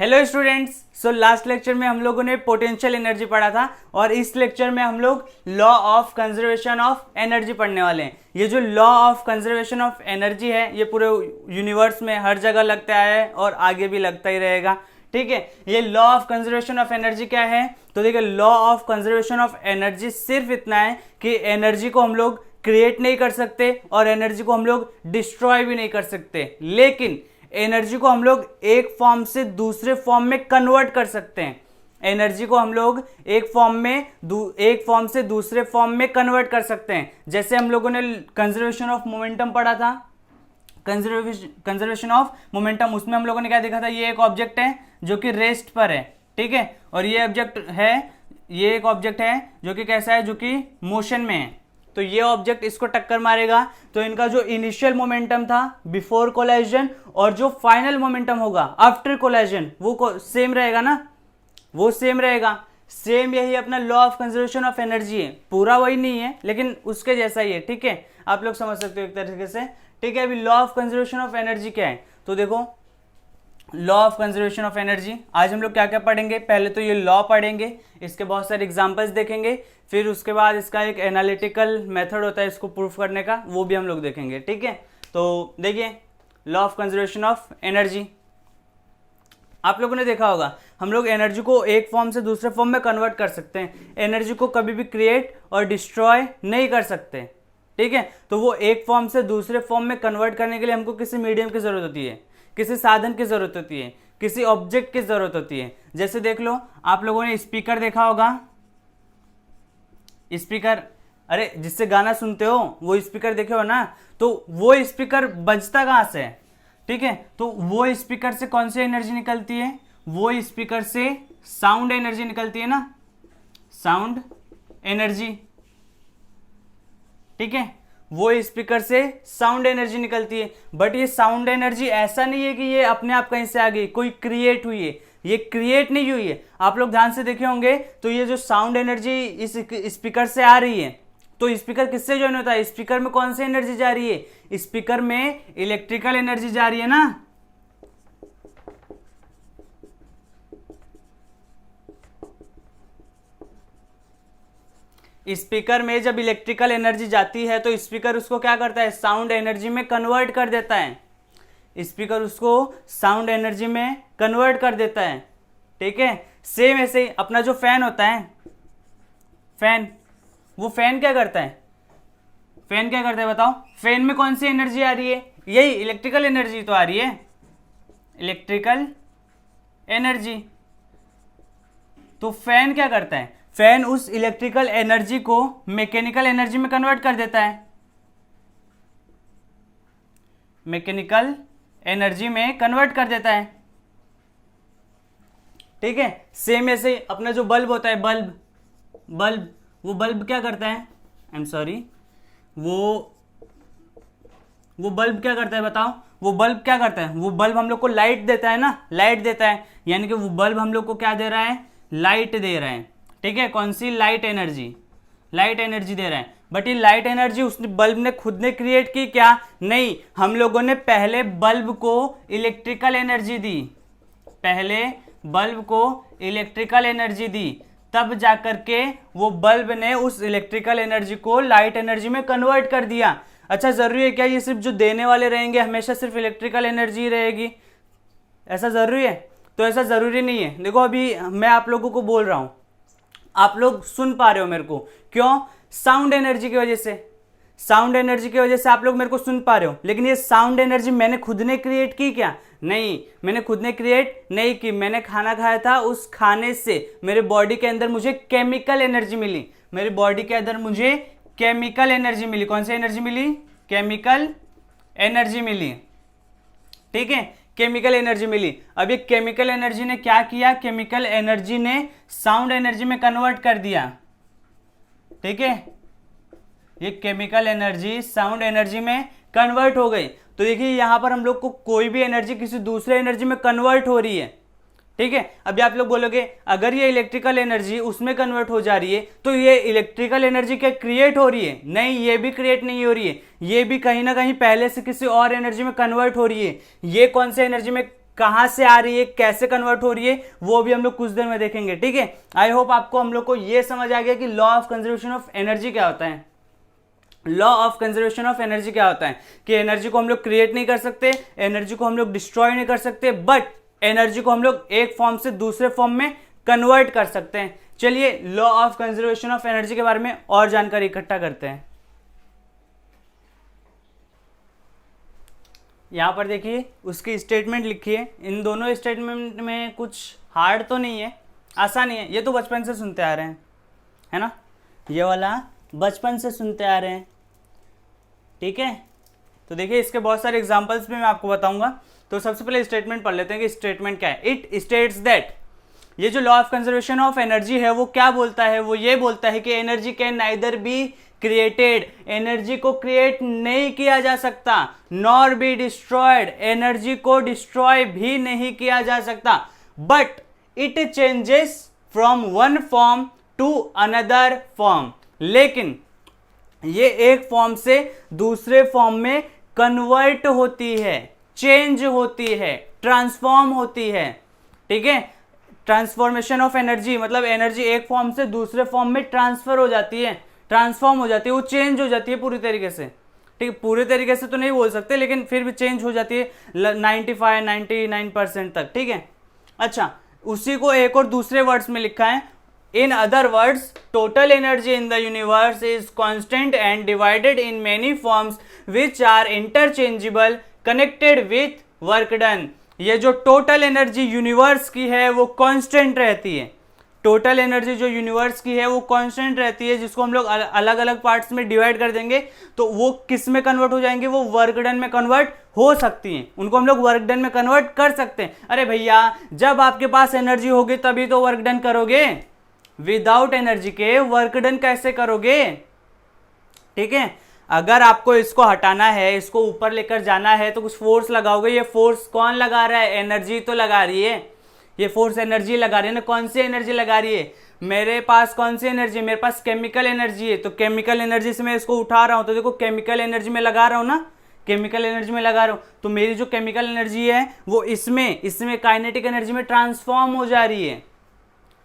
Hello students. So last lecture में हम लोगों ने पोटेंशियल एनर्जी पढ़ा था और इस लेक्चर में हम लोग law of conservation of energy पढ़ने वाले हैं। ये जो law of conservation of energy है ये पूरे यूनिवर्स में हर जगह लगता है और आगे भी लगता ही रहेगा। ठीक है, ये law of conservation of energy क्या है? तो देखिए, law of conservation of energy सिर्फ इतना है कि एनर्जी को हम लोग क्रिएट नहीं कर सकते और एनर्जी को हम लोग डिस्ट्रॉय भी नहीं कर सकते, लेकिन एनर्जी को हम लोग एक फॉर्म से दूसरे फॉर्म में कन्वर्ट कर सकते हैं। एनर्जी को हम लोग एक फॉर्म से दूसरे फॉर्म में कन्वर्ट कर सकते हैं। जैसे हम लोगों ने कंजर्वेशन ऑफ मोमेंटम पढ़ा था, कंजर्वेशन ऑफ मोमेंटम, उसमें हम लोगों ने क्या देखा था? ये एक ऑब्जेक्ट है जो कि रेस्ट पर है, ठीक है, और ये एक ऑब्जेक्ट है जो कि कैसा है, जो कि मोशन में है। तो ये ऑब्जेक्ट इसको टक्कर मारेगा तो इनका जो इनिशियल मोमेंटम था बिफोर कोलाइजन और जो फाइनल मोमेंटम होगा आफ्टर कोलाइजन वो सेम रहेगा ना, वो सेम रहेगा। सेम यही अपना law of conservation of energy है, पूरा वही नहीं है लेकिन उसके जैसा ही है। ठीक है, आप लोग समझ सकते हो एक तरीके से। ठीक है, अभी law of conservation of energy क्या है? तो देखो, law of conservation of energy आज हम लोग क्या क्या पढ़ेंगे? पहले तो ये लॉ पढ़ेंगे, इसके बहुत सारे एग्जांपल्स देखेंगे, फिर उसके बाद इसका एक एनालिटिकल मेथड होता है इसको प्रूफ करने का, वो भी हम लोग देखेंगे। ठीक है, तो देखिए law of conservation of energy, आप लोगों ने देखा होगा हम लोग एनर्जी को एक फॉर्म से दूसरे फॉर्म में कन्वर्ट कर सकते हैं। एनर्जी को कभी भी क्रिएट और डिस्ट्रॉय नहीं कर सकते। ठीक है, तो वो एक फॉर्म से दूसरे फॉर्म में कन्वर्ट करने के लिए हमको किसी मीडियम की जरूरत होती है, किसी साधन की जरूरत होती है, किसी ऑब्जेक्ट की जरूरत होती है। जैसे देख लो, आप लोगों ने स्पीकर देखा होगा, स्पीकर, अरे जिससे गाना सुनते हो वो स्पीकर देखे हो ना, तो वो स्पीकर बजता कहां से है? ठीक है, तो वो स्पीकर से कौन सी एनर्जी निकलती है? वो स्पीकर से साउंड एनर्जी निकलती है ना, साउंड एनर्जी। ठीक है, वो स्पीकर से साउंड एनर्जी निकलती है, बट ये साउंड एनर्जी ऐसा नहीं है कि ये अपने आप कहीं से आ गई, कोई क्रिएट हुई है, ये क्रिएट नहीं हुई है। आप लोग ध्यान से देखे होंगे तो ये जो साउंड एनर्जी इस स्पीकर से आ रही है, तो स्पीकर किससे ज्वाइन होता है? स्पीकर में कौन सी एनर्जी जा रही है? स्पीकर में इलेक्ट्रिकल एनर्जी जा रही है ना। स्पीकर में जब इलेक्ट्रिकल एनर्जी जाती है तो स्पीकर उसको क्या करता है? साउंड एनर्जी में कन्वर्ट कर देता है। स्पीकर उसको साउंड एनर्जी में कन्वर्ट कर देता है। ठीक है, सेम ऐसे ही अपना जो फैन होता है, फैन, वो फैन क्या करता है? फैन क्या करता है बताओ? फैन में कौन सी एनर्जी आ रही है? यही इलेक्ट्रिकल एनर्जी तो आ रही है, इलेक्ट्रिकल एनर्जी। तो फैन क्या करता है? फैन उस इलेक्ट्रिकल एनर्जी को मैकेनिकल एनर्जी में कन्वर्ट कर देता है, मैकेनिकल एनर्जी में कन्वर्ट कर देता है। ठीक है, सेम ऐसे अपना जो बल्ब होता है, बल्ब, वो बल्ब क्या करता है? आई एम सॉरी, वो बल्ब क्या करता है बताओ? वो बल्ब क्या करता है? वो बल्ब हम लोग को लाइट देता है ना, लाइट देता है, यानी कि वो बल्ब हम लोग को क्या दे रहा है? लाइट दे रहा है। ठीक है, कौन सी? लाइट एनर्जी, लाइट एनर्जी दे रहा है। बट ये लाइट एनर्जी उस बल्ब ने खुद ने क्रिएट की क्या? नहीं, हम लोगों ने पहले बल्ब को इलेक्ट्रिकल एनर्जी दी, पहले बल्ब को इलेक्ट्रिकल एनर्जी दी, तब जाकर के वो बल्ब ने उस इलेक्ट्रिकल एनर्जी को लाइट एनर्जी में कन्वर्ट कर दिया। अच्छा, जरूरी है क्या ये सिर्फ जो देने वाले रहेंगे हमेशा सिर्फ इलेक्ट्रिकल एनर्जी रहेगी? ऐसा जरूरी है? तो ऐसा जरूरी नहीं है। देखो, अभी मैं आप लोगों को बोल रहा हूं, आप लोग सुन पा रहे हो मेरे को, क्यों? साउंड एनर्जी की वजह से, साउंड एनर्जी की वजह से आप लोग मेरे को सुन पा रहे हो। लेकिन ये साउंड एनर्जी मैंने खुद ने क्रिएट की क्या? नहीं, मैंने खुद ने क्रिएट नहीं की। मैंने खाना खाया था, उस खाने से मेरे बॉडी के अंदर मुझे केमिकल एनर्जी मिली, मेरी बॉडी के अंदर मुझे केमिकल एनर्जी मिली। कौन सी एनर्जी मिली? केमिकल एनर्जी मिली। ठीक है, केमिकल एनर्जी मिली। अब ये केमिकल एनर्जी ने क्या किया? केमिकल एनर्जी ने साउंड एनर्जी में कन्वर्ट कर दिया। ठीक है, ये केमिकल एनर्जी साउंड एनर्जी में कन्वर्ट हो गई। तो देखिए यहां पर हम लोग को कोई भी एनर्जी किसी दूसरे एनर्जी में कन्वर्ट हो रही है। ठीक है, अभी आप लोग बोलोगे अगर ये इलेक्ट्रिकल एनर्जी उसमें कन्वर्ट हो जा रही है तो ये इलेक्ट्रिकल एनर्जी क्या क्रिएट हो रही है? नहीं, ये भी क्रिएट नहीं हो रही है, ये भी कहीं ना कहीं पहले से किसी और एनर्जी में कन्वर्ट हो रही है। ये कौन से एनर्जी में कहां से आ रही है, कैसे कन्वर्ट हो रही है, वो भी हम लोग कुछ देर में देखेंगे। ठीक है, आई होप आपको हम लोग को ये समझ आ गया कि law of conservation of energy क्या होता है। Law of conservation of energy क्या होता है कि एनर्जी को हम लोग क्रिएट नहीं कर सकते, एनर्जी को हम लोग डिस्ट्रॉय नहीं कर सकते, बट एनर्जी को हम लोग एक फॉर्म से दूसरे फॉर्म में कन्वर्ट कर सकते हैं। चलिए law of conservation of energy के बारे में और जानकारी इकट्ठा करते हैं। यहां पर देखिए उसकी स्टेटमेंट लिखी है। इन दोनों स्टेटमेंट में कुछ हार्ड तो नहीं है, आसान ही है। ये तो बचपन से सुनते आ रहे हैं, है ना, ये वाला बचपन से सुनते आ रहे हैं। ठीक है, तो देखिए इसके बहुत सारे एग्जांपल्स भी मैं आपको बताऊंगा। तो सबसे पहले स्टेटमेंट पढ़ लेते हैं कि स्टेटमेंट क्या है। इट स्टेट्स दैट, ये जो law of conservation of energy है वो क्या बोलता है, वो ये बोलता है कि energy can neither be created, energy को क्रिएट नहीं किया जा सकता, नॉर बी डिस्ट्रॉयड, एनर्जी को डिस्ट्रॉय भी नहीं किया जा सकता, but it changes from one form to another form, लेकिन ये एक फॉर्म से दूसरे फॉर्म में कन्वर्ट होती है, चेंज होती है, ट्रांसफॉर्म होती है। ठीक है, ट्रांसफॉर्मेशन ऑफ एनर्जी मतलब एनर्जी एक फॉर्म से दूसरे फॉर्म में ट्रांसफर हो जाती है, ट्रांसफॉर्म हो जाती है, वो चेंज हो जाती है पूरी तरीके से। ठीक है, पूरे तरीके से तो नहीं बोल सकते, लेकिन फिर भी चेंज हो जाती है 95-99% तक। ठीक है, अच्छा उसी को एक और दूसरे वर्ड्स में लिखा है, in other words total energy in the universe is constant and divided in many forms which are interchangeable connected with work done. ये जो टोटल एनर्जी यूनिवर्स की है वो कांस्टेंट रहती है, टोटल एनर्जी जो यूनिवर्स की है वो कांस्टेंट रहती है, जिसको हम लोग अलग अलग पार्ट्स में डिवाइड कर देंगे तो वो किस में कन्वर्ट हो जाएंगे, वो वर्क डन में कन्वर्ट हो सकती हैं, उनको हम लोग वर्क डन में कन्वर्ट कर सकते हैं। अरे भैया जब आपके पास एनर्जी होगी तभी तो वर्क डन करोगे, विदाउट एनर्जी के वर्क डन कैसे करोगे। ठीक है, अगर आपको इसको हटाना है, इसको ऊपर लेकर जाना है तो कुछ फोर्स लगाओगे, ये फोर्स कौन लगा रहा है, एनर्जी तो लगा रही है, ये फोर्स एनर्जी लगा रही है ना। कौन सी एनर्जी लगा रही है, मेरे पास कौन सी एनर्जी है, मेरे पास केमिकल एनर्जी है, तो केमिकल एनर्जी से मैं इसको उठा रहा हूं, तो देखो केमिकल एनर्जी में लगा रहा हूं ना, केमिकल एनर्जी में लगा रहा हूं, तो मेरी जो केमिकल एनर्जी है वो इसमें काइनेटिक एनर्जी में ट्रांसफॉर्म हो जा रही है।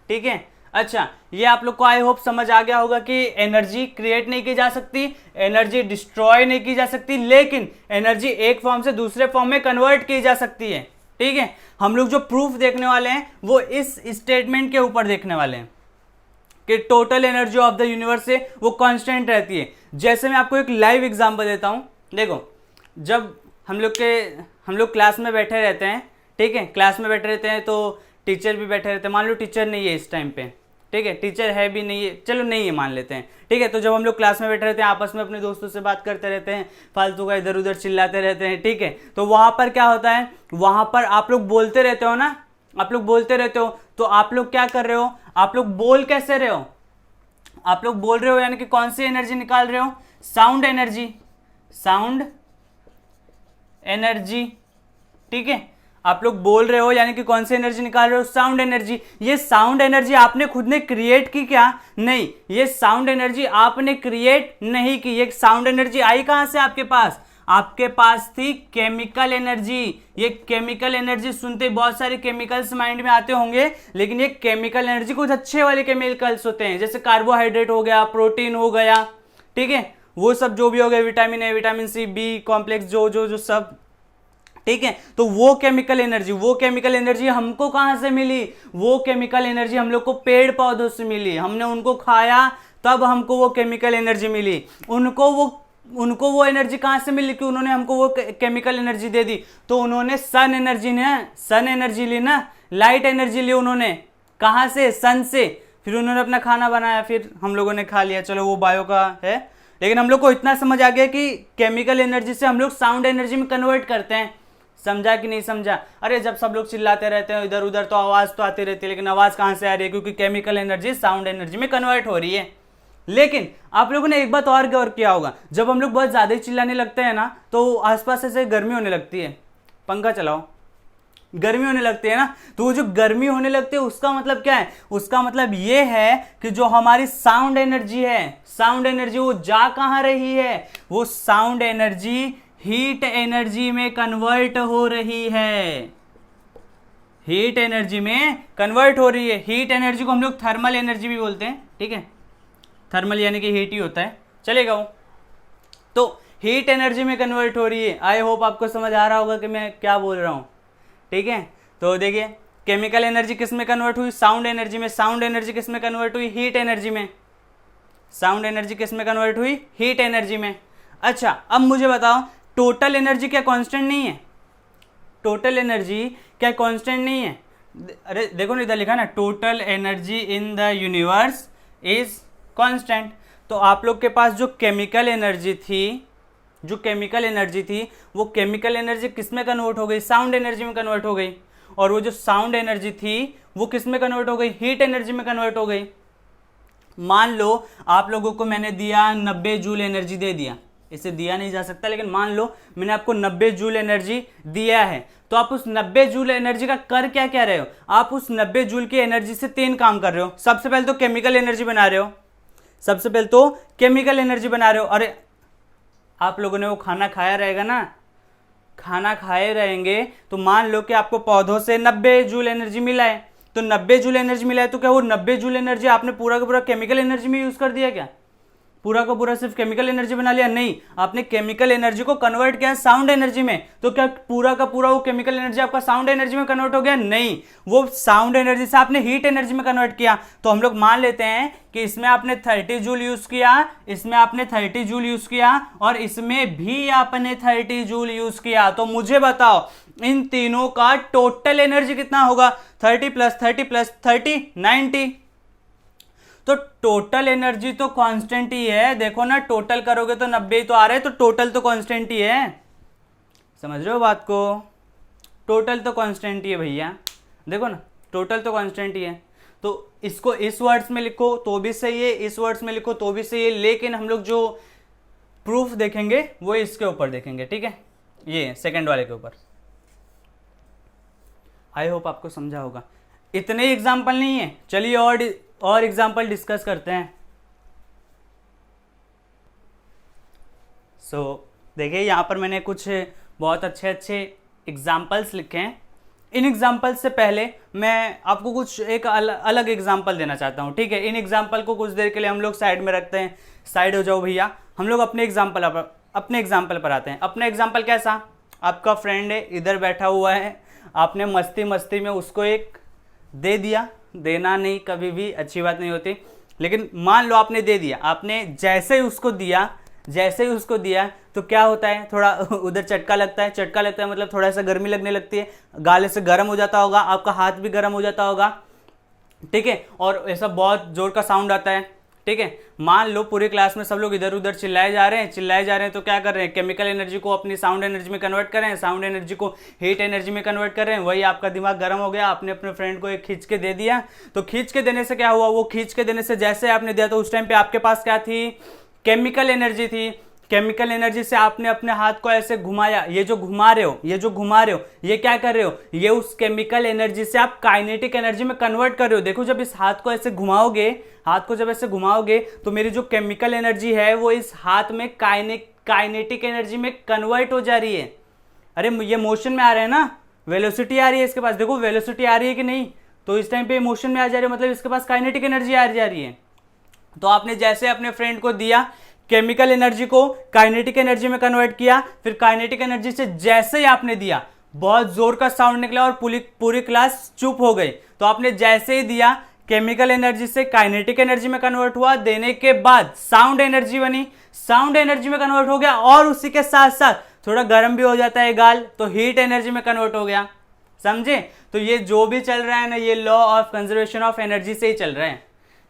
ठीक है, अच्छा ये आप लोग को आई होप समझ आ गया होगा कि एनर्जी क्रिएट नहीं की जा सकती, एनर्जी डिस्ट्रॉय नहीं की जा सकती, लेकिन एनर्जी एक फॉर्म से दूसरे फॉर्म में कन्वर्ट की जा सकती है। ठीक है, हम लोग जो प्रूफ देखने वाले हैं वो इस स्टेटमेंट के ऊपर देखने वाले हैं कि total energy of the universe है वो कांस्टेंट रहती है। जैसे मैं आपको एक लाइव एग्जांपल देता हूं, देखो जब हम लोग क्लास में बैठे रहते हैं, ठीक है, क्लास में बैठे रहते हैं तो टीचर भी बैठे रहते हैं, मान लो टीचर नहीं है इस टाइम पे, ठीक है, टीचर है भी नहीं है, चलो नहीं है मान लेते हैं। ठीक है, तो जब हम लोग क्लास में बैठे रहते हैं आपस में अपने दोस्तों से बात करते रहते हैं, फालतू का इधर उधर चिल्लाते रहते हैं। ठीक है, तो वहां पर क्या होता है, वहां पर आप लोग बोलते रहते हो ना, आप लोग बोलते रहते हो, तो आप लोग क्या कर रहे हो, आप लोग बोल कैसे रहे हो, आप लोग बोल रहे हो यानी कि कौन सी एनर्जी निकाल रहे हो, साउंड एनर्जी, साउंड एनर्जी। ठीक है, आप लोग बोल रहे हो यानी कि कौन सी एनर्जी निकाल रहे हो, साउंड एनर्जी। ये साउंड एनर्जी आपने खुद ने क्रिएट की क्या, नहीं, ये साउंड एनर्जी आपने क्रिएट नहीं की, ये साउंड एनर्जी आई कहां से आपके पास, आपके पास थी केमिकल एनर्जी। ये केमिकल एनर्जी सुनते बहुत सारे केमिकल्स माइंड में आते होंगे, लेकिन ये केमिकल एनर्जी कुछ अच्छे वाले केमिकल्स होते हैं, जैसे कार्बोहाइड्रेट हो गया, प्रोटीन हो गया, ठीक है, वो सब जो भी हो गया, vitamin A, vitamin C, B complex, जो सब, ठीक है। तो वो केमिकल एनर्जी हमको कहां से मिली, वो केमिकल एनर्जी हम लोग को पेड़ पौधों से मिली, हमने उनको खाया तब हमको वो केमिकल एनर्जी मिली। उनको वो एनर्जी कहां से मिली कि उन्होंने हमको वो केमिकल एनर्जी दे दी, तो उन्होंने सन एनर्जी ली ना, लाइट एनर्जी ली उन्होंने, कहां से, सन से, फिर उन्होंने अपना खाना बनाया, फिर हम लोगों ने खा लिया, चलो वो बायो का है। लेकिन हम लोग को इतना समझ आ गया कि केमिकल एनर्जी से हम लोग साउंड एनर्जी में कन्वर्ट करते हैं। समझा कि नहीं समझा। अरे जब सब लोग चिल्लाते रहते हैं इधर उधर तो आवाज तो आती रहती है, लेकिन आवाज कहां से आ रही है, क्योंकि केमिकल एनर्जी साउंड एनर्जी में कन्वर्ट हो रही है। लेकिन आप लोगों ने एक बात और गौर किया होगा, जब हम लोग बहुत ज्यादा ही चिल्लाने लगते हैं ना, तो आसपास ऐसे गर्मी होने लगती है, पंखा चलाओ, गर्मी होने लगती है ना, तो वो जो गर्मी होने लगती है उसका मतलब क्या है, उसका मतलब ये है कि जो हमारी साउंड एनर्जी है, साउंड एनर्जी वो जा कहां रही है, वो साउंड एनर्जी हीट एनर्जी में कन्वर्ट हो रही है। हीट एनर्जी में कन्वर्ट हो रही है। हीट एनर्जी को हम लोग थर्मल एनर्जी भी बोलते हैं, ठीक है, थर्मल यानी कि हीट ही होता है, चलेगा वो। तो हीट एनर्जी में कन्वर्ट हो रही है। आई होप आपको समझ आ रहा होगा कि मैं क्या बोल रहा हूँ, ठीक है। तो देखिए केमिकल एनर्जी किस में कन्वर्ट हुई, साउंड एनर्जी में। साउंड एनर्जी किस में कन्वर्ट हुई, हीट एनर्जी में। साउंड एनर्जी किस में कन्वर्ट हुई, हीट एनर्जी में। अच्छा अब मुझे बताओ टोटल एनर्जी क्या कांस्टेंट नहीं है, टोटल एनर्जी क्या कांस्टेंट नहीं है। अरे देखो ना इधर लिखा ना, total energy in the universe is constant. तो आप लोग के पास जो केमिकल एनर्जी थी, जो केमिकल एनर्जी थी, वो केमिकल एनर्जी किस में कन्वर्ट हो गई, साउंड एनर्जी में कन्वर्ट हो गई। और वो जो साउंड एनर्जी थी वो किस में कन्वर्ट हो गई, हीट एनर्जी में कन्वर्ट हो गई। मान लो आप लोगों को मैंने दिया 90 जूल एनर्जी दे दिया, इसे दिया नहीं जा सकता लेकिन मान लो मैंने आपको 90 जूल एनर्जी दिया है, तो आप उस 90 जूल एनर्जी का कर क्या क्या रहे हो, आप उस 90 जूल की एनर्जी से 3 काम कर रहे हो। सबसे पहले तो केमिकल एनर्जी बना रहे हो, सबसे पहले तो केमिकल एनर्जी बना रहे हो। अरे आप लोगों ने वो खाना खाया रहेगा ना, खाना खाए रहेंगे, तो मान लो कि आपको पौधों से 90 जूल एनर्जी मिला है, तो 90 जूल एनर्जी मिला है तो क्या वो 90 जूल एनर्जी आपने पूरा का पूरा केमिकल एनर्जी में यूज कर दिया क्या, पूरा का पूरा सिर्फ केमिकल एनर्जी बना लिया, नहीं, आपने केमिकल एनर्जी को कन्वर्ट किया साउंड एनर्जी में। तो क्या पूरा का पूरा वो केमिकल एनर्जी आपका साउंड एनर्जी में कन्वर्ट हो गया, नहीं, वो साउंड एनर्जी से आपने हीट एनर्जी में कन्वर्ट किया। तो हम लोग मान लेते हैं कि इसमें आपने 30 जूल यूज किया, इसमें आपने 30 जूल यूज किया और इसमें भी आपने 30 जूल यूज किया। तो मुझे बताओ इन तीनों का टोटल एनर्जी कितना होगा, 30 प्लस 30 प्लस 30 90। तो टोटल एनर्जी तो कांस्टेंट ही है, देखो ना टोटल करोगे तो 90 तो आ रहे हैं, तो टोटल तो कांस्टेंट ही है, समझ रहे हो बात को, टोटल तो कांस्टेंट ही है भैया, देखो ना टोटल तो कांस्टेंट ही है। तो इसको इस वर्ड्स में लिखो तो भी सही है, इस वर्ड्स में लिखो तो भी सही है, लेकिन हम लोग जो प्रूफ देखेंगे वो इसके ऊपर देखेंगे, ठीक है, ये सेकंड वाले के ऊपर। आई होप आपको समझा होगा। इतने एग्जाम्पल नहीं है, चलिए और एग्जाम्पल डिस्कस करते हैं। देखिए यहाँ पर मैंने कुछ बहुत अच्छे अच्छे एग्जाम्पल्स लिखे हैं। इन एग्जाम्पल्स से पहले मैं आपको कुछ एक अलग एग्जाम्पल देना चाहता हूँ, ठीक है। इन एग्जाम्पल को कुछ देर के लिए हम लोग साइड में रखते हैं, साइड हो जाओ भैया, हम लोग अपने एग्जाम्पल पर आते हैं। अपना एग्जाम्पल कैसा, आपका फ्रेंड है इधर बैठा हुआ है, आपने मस्ती मस्ती में उसको एक दे दिया, देना नहीं कभी भी अच्छी बात नहीं होती, लेकिन मान लो आपने दे दिया, आपने जैसे ही उसको दिया तो क्या होता है, थोड़ा उधर चटका लगता है, मतलब थोड़ा सा गर्मी लगने लगती है, गाले से गर्म हो जाता होगा, आपका हाथ भी गर्म हो जाता होगा, ठीक है, और ऐसा बहुत जोर का साउंड आता है, ठीक है। मान लो पूरी क्लास में सब लोग इधर उधर चिल्लाए जा रहे हैं, तो क्या कर रहे हैं, केमिकल एनर्जी को अपनी साउंड एनर्जी में कन्वर्ट कर रहे हैं, साउंड एनर्जी को हीट एनर्जी में कन्वर्ट कर रहे हैं। वही आपका दिमाग गर्म हो गया, आपने अपने फ्रेंड को एक खींच के दे दिया, तो खींच के देने से क्या हुआ, वो खींच के देने से जैसे आपने दिया तो उस टाइम पे आपके पास क्या थी, केमिकल एनर्जी थी। केमिकल एनर्जी से आपने अपने हाथ को ऐसे घुमाया, ये जो घुमा रहे हो ये क्या कर रहे हो, ये उस केमिकल एनर्जी से आप काइनेटिक एनर्जी में कन्वर्ट कर रहे हो। देखो जब इस हाथ को ऐसे घुमाओगे तो मेरी जो केमिकल एनर्जी है वो इस हाथ में काइनेटिक एनर्जी में कन्वर्ट हो जा रही है। अरे ये मोशन में आ रहे हैं ना, वेलोसिटी आ रही है इसके पास, देखो वेलोसिटी आ रही है कि नहीं, तो इस टाइम पे मोशन में आ जा रही है, मतलब इसके पास काइनेटिक एनर्जी आ जा रही है। तो आपने जैसे अपने फ्रेंड को दिया, केमिकल एनर्जी को काइनेटिक एनर्जी में कन्वर्ट किया, फिर काइनेटिक एनर्जी से जैसे ही आपने दिया बहुत जोर का साउंड निकला और पूरी क्लास चुप हो गई। तो आपने जैसे ही दिया केमिकल एनर्जी से काइनेटिक एनर्जी में कन्वर्ट हुआ, देने के बाद साउंड एनर्जी बनी, साउंड एनर्जी में कन्वर्ट हो गया, और उसी के साथ साथ थोड़ा गर्म भी हो जाता है गाल, तो हीट एनर्जी में कन्वर्ट हो गया, समझे। तो ये जो भी चल रहा है ना, ये law of conservation of energy से ही चल रहा है।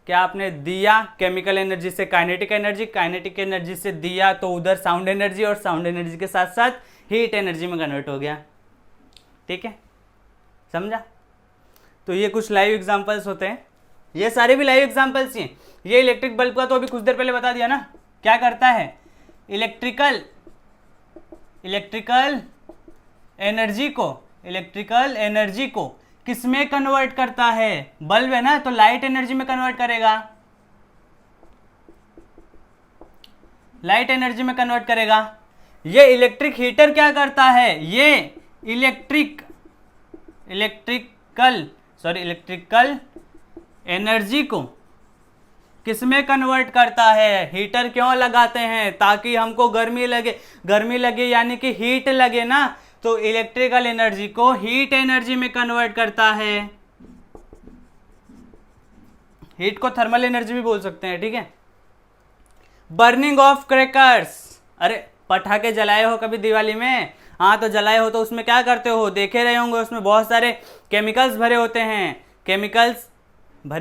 क्या आपने दिया केमिकल एनर्जी से काइनेटिक एनर्जी से दिया तो उधर साउंड एनर्जी, और साउंड एनर्जी के साथ साथ हीट एनर्जी में कन्वर्ट हो गया, ठीक है, समझा। तो ये कुछ लाइव एग्जांपल्स होते हैं, ये सारे भी लाइव एग्जांपल्स ही। ये इलेक्ट्रिक बल्ब का तो अभी कुछ देर पहले बता दिया ना, क्या करता है, इलेक्ट्रिकल एनर्जी को किसमें कन्वर्ट करता है, बल्ब है ना, तो लाइट एनर्जी में कन्वर्ट करेगा, ये इलेक्ट्रिक हीटर क्या करता है, ये इलेक्ट्रिक इलेक्ट्रिकल एनर्जी को किसमें कन्वर्ट करता है? हीटर क्यों लगाते हैं? ताकि हमको गर्मी लगे यानी कि हीट लगे ना, तो इलेक्ट्रिकल एनर्जी को हीट एनर्जी में कन्वर्ट करता है। हीट को थर्मल एनर्जी भी बोल सकते हैं, ठीक है। बर्निंग ऑफ क्रैकर्स, अरे पटाखे जलाए हो कभी दिवाली में? हाँ, तो जलाए हो तो उसमें क्या करते हो, देखे रहे होंगे, उसमें बहुत सारे केमिकल्स भरे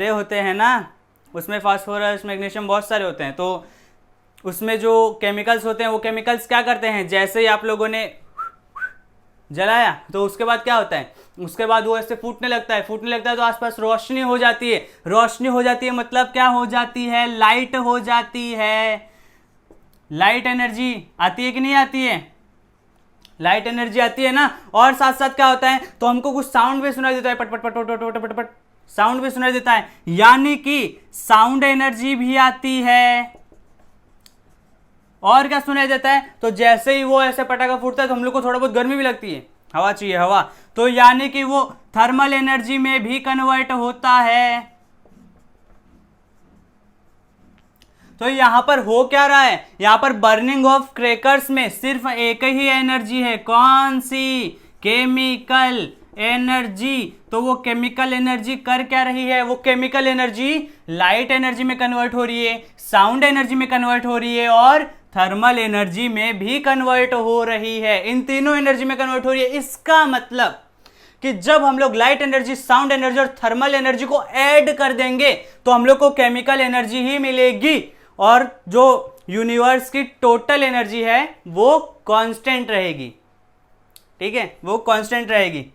होते हैं ना, उसमें फास्फोरस, मैग्नीशियम बहुत सारे होते हैं। तो उसमें जो केमिकल्स होते हैं वो केमिकल्स क्या करते हैं, जैसे ही आप लोगों ने जलाया तो उसके बाद क्या होता है, उसके बाद वो ऐसे फूटने लगता है तो आसपास रोशनी हो जाती है मतलब क्या हो जाती है, लाइट हो जाती है। लाइट एनर्जी आती है कि नहीं आती है? लाइट एनर्जी आती है ना। और साथ साथ क्या होता है, तो हमको कुछ साउंड भी सुनाई देता है, पट पट पट पट पट पट पट साउंड भी सुनाई देता है, यानी कि साउंड एनर्जी भी आती है। और क्या सुनाई देता है, तो जैसे ही वो ऐसे पटाखा फूटता है तो हम लोग को थोड़ा बहुत गर्मी भी लगती है, हवा चाहिए हवा, तो यानी कि वो थर्मल एनर्जी में भी कन्वर्ट होता है। तो यहां पर हो क्या रहा है, यहां पर बर्निंग ऑफ क्रैकर्स में सिर्फ एक ही एनर्जी है, कौन सी? Chemical energy. तो वो केमिकल एनर्जी कर क्या रही है, वो केमिकल एनर्जी लाइट एनर्जी में कन्वर्ट हो रही है, साउंड एनर्जी में कन्वर्ट हो रही है और थर्मल एनर्जी में भी कन्वर्ट हो रही है। इन तीनों एनर्जी में कन्वर्ट हो रही है। इसका मतलब कि जब हम लोग लाइट एनर्जी, साउंड एनर्जी और थर्मल एनर्जी को ऐड कर देंगे तो हम लोग को केमिकल एनर्जी ही मिलेगी और जो यूनिवर्स की टोटल एनर्जी है वो कांस्टेंट रहेगी, ठीक है, वो कांस्टेंट रहेगी।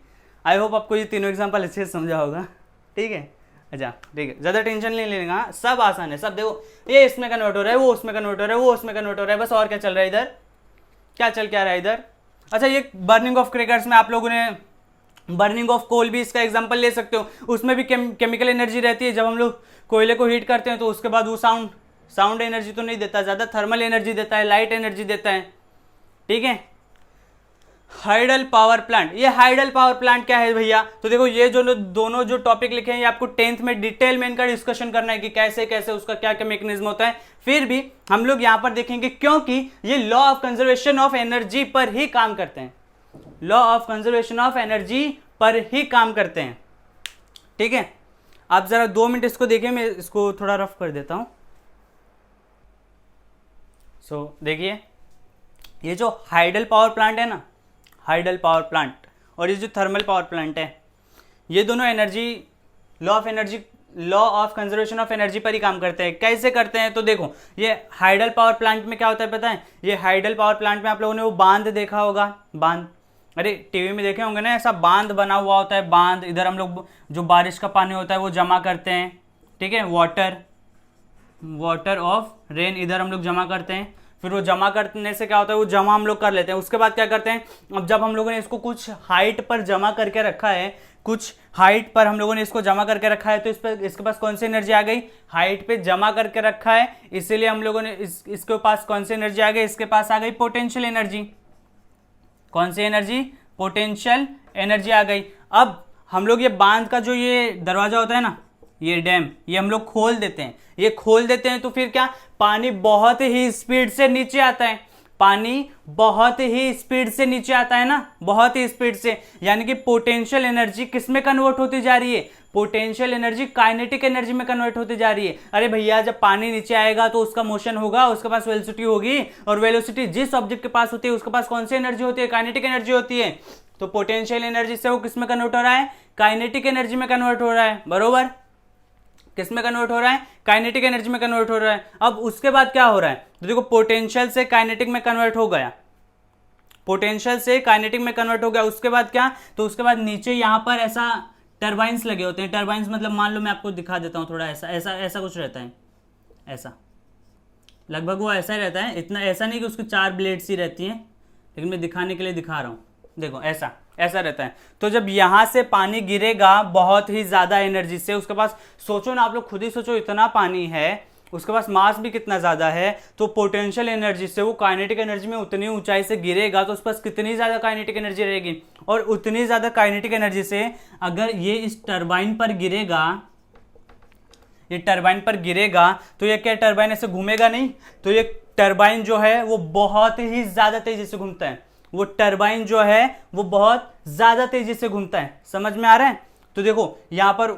आई होप आपको ये तीनों एग्जांपल अच्छे से समझा होगा, ठीक है। अच्छा ठीक है, ज़्यादा टेंशन नहीं लेना, सब आसान है, सब देखो, ये इसमें कन्वर्ट हो रहा है, वो उसमें कन्वर्ट हो रहा है, वो उसमें कन्वर्ट हो रहा है, बस और क्या चल रहा है इधर, क्या रहा है इधर। अच्छा, ये बर्निंग ऑफ क्रैकर्स में आप लोगों ने बर्निंग ऑफ कोल भी इसका एग्जाम्पल ले सकते हो, उसमें भी केमिकल एनर्जी रहती है। जब हम लोग कोयले को हीट करते हैं तो उसके बाद वो साउंड एनर्जी तो नहीं देता, ज़्यादा थर्मल एनर्जी देता है, लाइट एनर्जी देता है, ठीक है। हाइडल पावर प्लांट, ये हाइडल पावर प्लांट क्या है भैया, तो देखो ये जो दोनों जो टॉपिक लिखे हैं ये आपको 10th में डिटेल में इनका डिस्कशन करना है कि कैसे कैसे उसका क्या क्या मैकेनिज्म होता है। फिर भी हम लोग यहां पर देखेंगे क्योंकि ये law of conservation of energy पर ही काम करते हैं, law of conservation of energy पर ही काम करते हैं, ठीक है। आप जरा 2 मिनट इसको देखिए, मैं इसको थोड़ा रफ कर देता हूं। सो देखिए, ये जो हाइडल पावर प्लांट है ना, हाइडल पावर प्लांट और ये जो थर्मल पावर प्लांट है, ये दोनों energy law of conservation of energy पर ही काम करते हैं। कैसे करते हैं, तो देखो ये हाइडल पावर प्लांट में क्या होता है पता है, ये हाइडल पावर प्लांट में आप लोगों ने वो बांध देखा होगा, बांध, अरे टीवी में देखे होंगे ना, ऐसा बांध बना हुआ होता है, बांध, इधर हम लोग जो बारिश का पानी होता है वो जमा करते हैं, ठीक है, वाटर ऑफ रेन इधर हम लोग जमा करते हैं। फिर वो जमा करने से क्या होता है, वो जमा हम लोग कर लेते हैं। उसके बाद क्या करते हैं, अब जब हम लोगों ने इसको कुछ हाइट पर जमा करके रखा है, कुछ हाइट पर हम लोगों ने इसको जमा करके रखा है, तो इसके पास कौन सी एनर्जी आ गई, हाइट पे जमा करके रखा है, इसीलिए हम लोगों ने इसके पास कौन सी एनर्जी आ गई, इसके पास आ गई पोटेंशियल एनर्जी। कौन सी एनर्जी, पोटेंशियल एनर्जी आ गई। अब हम लोग ये बांध का जो ये दरवाजा होता है ना, ये डैम, ये हम लोग खोल देते हैं, ये खोल देते हैं तो फिर क्या, पानी बहुत ही स्पीड से नीचे आता है, पानी बहुत ही स्पीड से नीचे आता है ना, बहुत ही स्पीड से, यानी कि पोटेंशियल एनर्जी किस में कन्वर्ट होती जा रही है, पोटेंशियल एनर्जी काइनेटिक एनर्जी में कन्वर्ट होती जा रही है। अरे भैया, जब पानी नीचे आएगा तो उसका मोशन होगा, उसके पास वेलोसिटी होगी, और वेलोसिटी जिस ऑब्जेक्ट के पास होती है उसके पास कौन सी एनर्जी होती है, काइनेटिक एनर्जी होती है। तो पोटेंशियल एनर्जी से वो किस में कन्वर्ट हो रहा है, काइनेटिक एनर्जी में कन्वर्ट हो रहा है, बरोबर, किस में कन्वर्ट हो रहा है, काइनेटिक एनर्जी में कन्वर्ट हो रहा है। अब उसके बाद क्या हो रहा है, तो देखो पोटेंशियल से काइनेटिक में कन्वर्ट हो गया, पोटेंशियल से काइनेटिक में कन्वर्ट हो गया। उसके बाद क्या, तो उसके बाद नीचे यहां पर ऐसा टर्बाइंस लगे होते हैं। टर्बाइंस मतलब मान लो मैं आपको दिखा देता हूं, थोड़ा ऐसा ऐसा ऐसा कुछ रहता है, ऐसा लगभग वो ऐसा ही रहता है, इतना ऐसा नहीं कि उसकी 4 ब्लेड्स ही रहती हैं, लेकिन मैं दिखाने के लिए दिखा रहा हूं, देखो ऐसा ऐसा रहता है। तो जब यहां से पानी गिरेगा बहुत ही ज्यादा एनर्जी से, उसके पास सोचो ना, आप लोग खुद ही सोचो, इतना पानी है उसके पास मास भी कितना ज़्यादा है, तो पोटेंशियल एनर्जी से वो काइनेटिक एनर्जी में उतनी ऊंचाई से गिरेगा तो उसके पास कितनी ज़्यादा काइनेटिक एनर्जी रहेगी, और उतनी ज़्यादा काइनेटिक एनर्जी से अगर ये इस टरबाइन पर गिरेगा, ये टरबाइन पर गिरेगा तो ये क्या टरबाइन ऐसे घूमेगा नहीं, तो ये टरबाइन जो है वो बहुत ही ज़्यादा तेज़ी से घूमता है, वो टरबाइन जो है वो बहुत ज़्यादा तेज़ी से घूमता है। समझ में आ रहा है? तो देखो यहाँ पर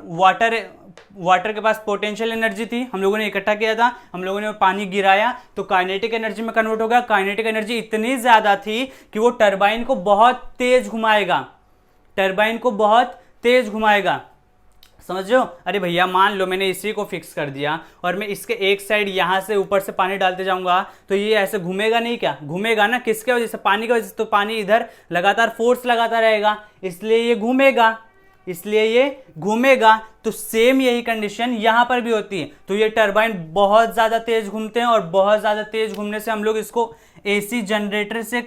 वाटर के पास पोटेंशियल एनर्जी थी, हम लोगों ने इकट्ठा किया था, हम लोगों ने पानी गिराया तो काइनेटिक एनर्जी में कन्वर्ट हो गया। काइनेटिक एनर्जी इतनी ज़्यादा थी कि वो टरबाइन को बहुत तेज़ घुमाएगा, टरबाइन को बहुत तेज़ घुमाएगा। समझ रहे हो? अरे भैया मान लो मैंने इसी को फिक्स कर दिया और मैं इसके एक साइड यहाँ से ऊपर से पानी डालते जाऊंगा तो ये ऐसे घूमेगा नहीं क्या? घूमेगा ना। किसके वजह से? पानी की वजह से। तो पानी इधर लगातार फोर्स लगाता रहेगा, इसलिए ये घूमेगा, इसलिए ये घूमेगा। तो सेम यही कंडीशन यहाँ पर भी होती है। तो ये टरबाइन बहुत ज़्यादा तेज घूमते हैं और बहुत ज़्यादा तेज घूमने से हम लोग इसको एसी जनरेटर से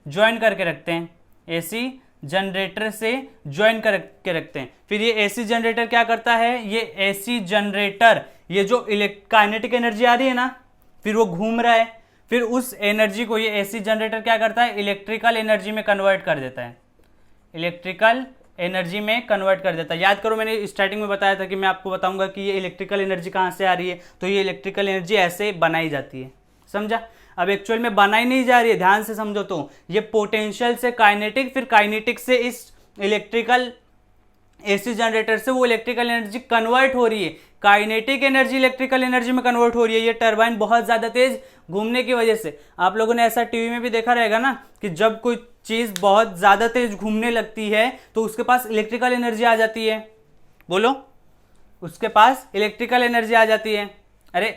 ज्वाइन करके रखते हैं, एसी जनरेटर से ज्वाइन करके रखते हैं। फिर ये एसी जनरेटर क्या करता है? ये एसी जनरेटर, ये जो काइनेटिक एनर्जी आ रही है ना, फिर वो घूम रहा है, फिर उस एनर्जी को ये एसी जनरेटर क्या करता है? इलेक्ट्रिकल एनर्जी में कन्वर्ट कर देता है, इलेक्ट्रिकल एनर्जी में कन्वर्ट कर देता है। याद करो मैंने स्टार्टिंग में बताया था कि मैं आपको बताऊंगा कि ये इलेक्ट्रिकल एनर्जी कहाँ से आ रही है, तो ये इलेक्ट्रिकल एनर्जी ऐसे बनाई जाती है। समझा? अब एक्चुअल में बनाई नहीं जा रही है, ध्यान से समझो। तो ये पोटेंशियल से काइनेटिक, फिर काइनेटिक से इस इलेक्ट्रिकल एसी जनरेटर से वो इलेक्ट्रिकल एनर्जी कन्वर्ट हो रही है, काइनेटिक एनर्जी इलेक्ट्रिकल एनर्जी में कन्वर्ट हो रही है। ये टरबाइन बहुत ज़्यादा तेज घूमने की वजह से। आप लोगों ने ऐसा टीवी में भी देखा रहेगा ना कि जब कोई चीज़ बहुत ज़्यादा तेज घूमने लगती है तो उसके पास इलेक्ट्रिकल एनर्जी आ जाती है। बोलो, उसके पास इलेक्ट्रिकल एनर्जी आ जाती है। अरे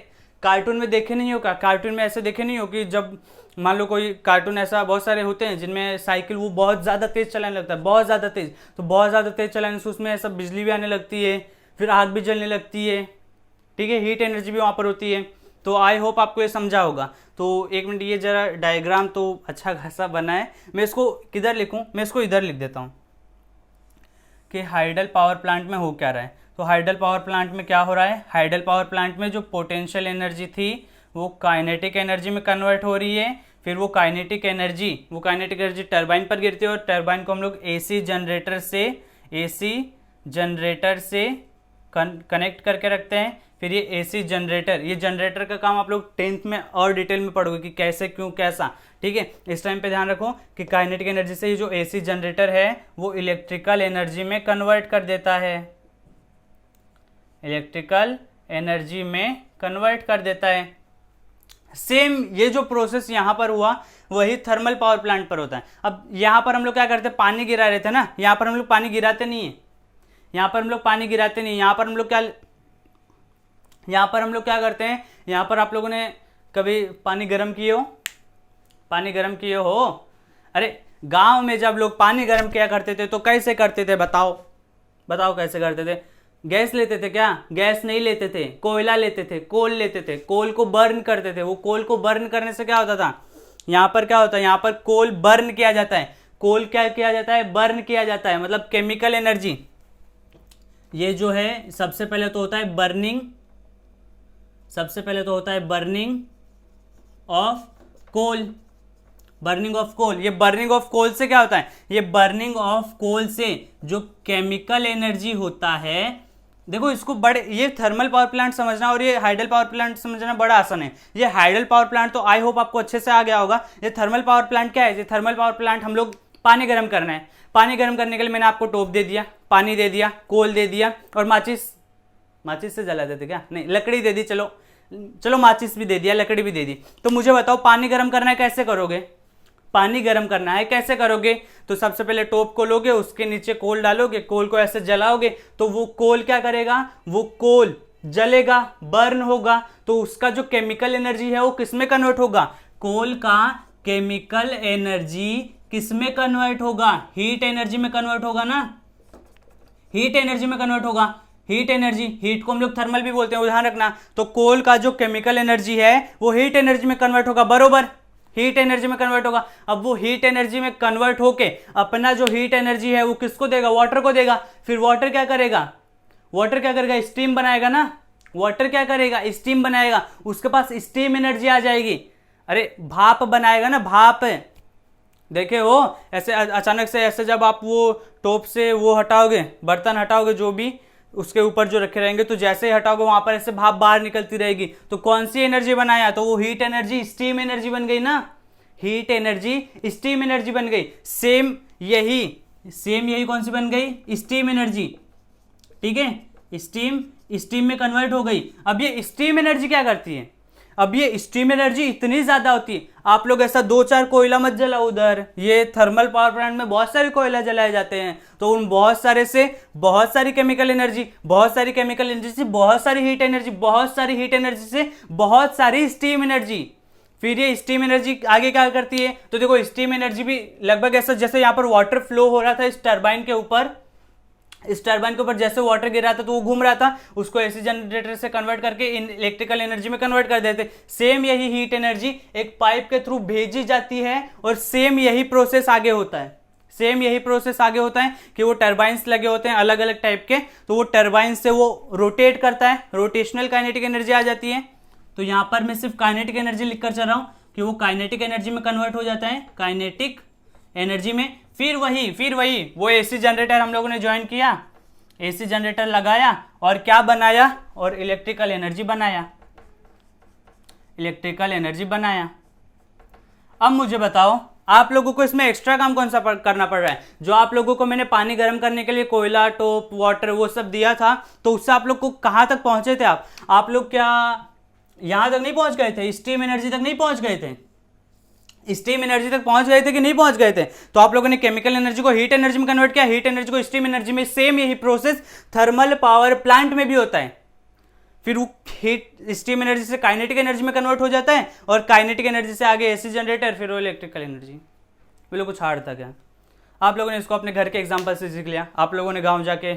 कार्टून में देखे नहीं हो क्या? कार्टून में ऐसे देखे नहीं हो कि जब मान लो कोई कार्टून ऐसा बहुत सारे होते हैं जिनमें साइकिल वो बहुत ज़्यादा तेज़ चलाने लगता है, बहुत ज़्यादा तेज़, तो बहुत ज़्यादा तेज़ चलाने से उसमें ऐसा बिजली भी आने लगती है, फिर आग भी जलने लगती है, ठीक है, हीट एनर्जी भी वहाँ पर होती है। तो आई होप आपको ये समझा होगा। तो एक मिनट, ये जरा डायग्राम तो अच्छा खासा बना है, मैं इसको किधर लिखूँ? मैं इसको इधर लिख देता हूँ कि हाइडल पावर प्लांट में हो क्या रहा है। तो हाइडल पावर प्लांट में क्या हो रहा है? हाइडल पावर प्लांट में जो पोटेंशियल एनर्जी थी वो काइनेटिक एनर्जी में कन्वर्ट हो रही है। फिर वो काइनेटिक एनर्जी टरबाइन पर गिरती है और टरबाइन को हम लोग एसी जनरेटर से कनेक्ट करके रखते हैं। फिर ये एसी जनरेटर, ये जनरेटर का काम आप लोग 10th में और डिटेल में पढ़ोगे कि कैसे, क्यों, कैसा, ठीक है। इस टाइम पे ध्यान रखो कि काइनेटिक एनर्जी से ये जो एसी जनरेटर है वो इलेक्ट्रिकल एनर्जी में कन्वर्ट कर देता है, इलेक्ट्रिकल एनर्जी में कन्वर्ट कर देता है। सेम ये जो प्रोसेस यहाँ पर हुआ वही थर्मल पावर प्लांट पर होता है। अब यहाँ पर हम लोग क्या करते हैं? पानी गिरा रहे थे ना, यहाँ पर हम लोग पानी गिराते नहीं है, यहाँ पर हम लोग क्या करते हैं? यहाँ पर आप लोगों ने कभी पानी गर्म किए हो? अरे गांव में जब लोग पानी गर्म किया करते थे तो कैसे करते थे? बताओ कैसे करते थे? गैस लेते थे क्या? गैस नहीं लेते थे, कोयला लेते थे, कोल लेते थे, कोल को बर्न करते थे। वो कोल को बर्न करने से क्या होता था? यहाँ पर क्या होता है? यहाँ पर कोल बर्न किया जाता है। कोल क्या किया जाता है? बर्न किया जाता है, मतलब केमिकल एनर्जी। ये जो है सबसे पहले तो होता है बर्निंग ऑफ कोल। ये बर्निंग ऑफ कोल से क्या होता है? ये बर्निंग ऑफ कोल से जो केमिकल एनर्जी होता है, देखो इसको ये थर्मल पावर प्लांट समझना और ये हाइडल पावर प्लांट समझना बड़ा आसान है। ये हाइडल पावर प्लांट तो आई होप आपको अच्छे से आ गया होगा। ये थर्मल पावर प्लांट क्या है? ये थर्मल पावर प्लांट हम लोग पानी गर्म करना है। पानी गर्म करने के लिए मैंने आपको टोप दे दिया, पानी दे दिया, कोल दे दिया और माचिस से जला देते क्या? नहीं, लकड़ी दे दी। चलो माचिस भी दे दिया, लकड़ी भी दे दी। तो मुझे बताओ पानी गर्म करना है कैसे करोगे? तो सबसे पहले टोप को लोगे, उसके नीचे कोल डालोगे, कोल को ऐसे जलाओगे तो वो कोल क्या करेगा? वो कोल जलेगा, बर्न होगा, तो उसका जो केमिकल एनर्जी है वो किस में कन्वर्ट होगा? कोल का केमिकल एनर्जी किस में कन्वर्ट होगा? हीट एनर्जी में कन्वर्ट होगा ना, हीट एनर्जी में कन्वर्ट होगा। हीट को हम लोग थर्मल भी बोलते हैं, ध्यान रखना। तो कोल का जो केमिकल एनर्जी है वो हीट एनर्जी में कन्वर्ट होगा, बरोबर, हीट एनर्जी में कन्वर्ट होगा। अब वो हीट एनर्जी में कन्वर्ट होके अपना जो हीट एनर्जी है वो किसको देगा? वाटर को देगा। फिर वाटर क्या करेगा? स्टीम बनाएगा ना, वाटर क्या करेगा, स्टीम बनाएगा, उसके पास स्टीम एनर्जी आ जाएगी। अरे भाप बनाएगा ना, भाप। देखे वो ऐसे अचानक से ऐसे जब आप वो टोप से वो हटाओगे, बर्तन हटाओगे जो भी उसके ऊपर जो रखे रहेंगे, तो जैसे ही हटाओगे वहां पर ऐसे भाप बाहर निकलती रहेगी, तो कौन सी एनर्जी बनाया, तो वो हीट एनर्जी, स्टीम एनर्जी बन गई ना, हीट एनर्जी स्टीम एनर्जी बन गई। सेम यही कौन सी बन गई, स्टीम एनर्जी। ठीक है, स्टीम में कन्वर्ट हो गई। अब ये स्टीम एनर्जी क्या करती है, अब ये स्टीम एनर्जी इतनी ज्यादा होती है, आप लोग ऐसा 2-4 कोयला मत जलाओ उधर, ये थर्मल पावर प्लांट में बहुत सारे कोयला जलाए जाते हैं, तो उन बहुत सारे से बहुत सारी केमिकल एनर्जी, बहुत सारी केमिकल एनर्जी से बहुत सारी हीट एनर्जी, बहुत सारी हीट एनर्जी से बहुत सारी स्टीम एनर्जी। फिर ये स्टीम एनर्जी आगे क्या करती है, तो देखो स्टीम एनर्जी भी लगभग ऐसा जैसे यहाँ पर वाटर फ्लो हो रहा था इस टरबाइन के ऊपर, इस टरबाइन के ऊपर जैसे वाटर गिर रहा था तो वो घूम रहा था, उसको एसी जनरेटर से कन्वर्ट करके इलेक्ट्रिकल एनर्जी में कन्वर्ट कर देते। सेम यही हीट एनर्जी एक पाइप के थ्रू भेजी जाती है और सेम यही प्रोसेस आगे होता है, सेम यही प्रोसेस आगे होता है कि वो टरबाइंस लगे होते हैं अलग अलग टाइप के, तो वो टरबाइन से वो रोटेट करता है, रोटेशनल काइनेटिक एनर्जी आ जाती है। तो यहां पर मैं सिर्फ काइनेटिक एनर्जी लिखकर चल रहा हूं कि वो काइनेटिक एनर्जी में कन्वर्ट हो जाता है, काइनेटिक एनर्जी में। फिर वही वो एसी जनरेटर हम लोगों ने ज्वाइन किया, एसी जनरेटर लगाया और क्या बनाया, और इलेक्ट्रिकल एनर्जी बनाया, इलेक्ट्रिकल एनर्जी बनाया। अब मुझे बताओ आप लोगों को इसमें एक्स्ट्रा काम कौन सा करना पड़ रहा है, जो आप लोगों को मैंने पानी गर्म करने के लिए कोयला, टोप, वाटर वो सब दिया था, तो उससे आप लोग को कहां तक पहुंचे थे, आप लोग क्या यहां तक नहीं पहुंच गए थे, स्टीम एनर्जी तक नहीं पहुंच गए थे, स्टीम एनर्जी तक पहुंच गए थे कि नहीं पहुंच गए थे। तो आप लोगों ने केमिकल एनर्जी को हीट एनर्जी में कन्वर्ट किया, हीट एनर्जी को स्टीम एनर्जी में। सेम यही प्रोसेस थर्मल पावर प्लांट में भी होता है, फिर वो हीट स्टीम एनर्जी से काइनेटिक एनर्जी में कन्वर्ट हो जाता है और काइनेटिक एनर्जी से आगे एसी जनरेटर, फिर वो इलेक्ट्रिकल एनर्जी। वो लोग कुछ हार्ड था क्या, आप लोगों ने इसको अपने घर के एग्जाम्पल से सीख लिया, आप लोगों ने गाँव जाके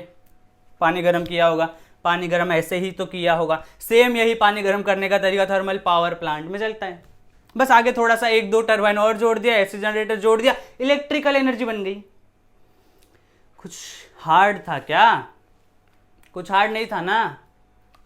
पानी गर्म किया होगा, पानी गर्म ऐसे ही तो किया होगा, सेम यही पानी गर्म करने का तरीका थर्मल पावर प्लांट में चलता है, बस आगे थोड़ा सा 1-2 टरबाइन और जोड़ दिया, एसी जनरेटर जोड़ दिया, इलेक्ट्रिकल एनर्जी बन गई। कुछ हार्ड था क्या, कुछ हार्ड नहीं था ना।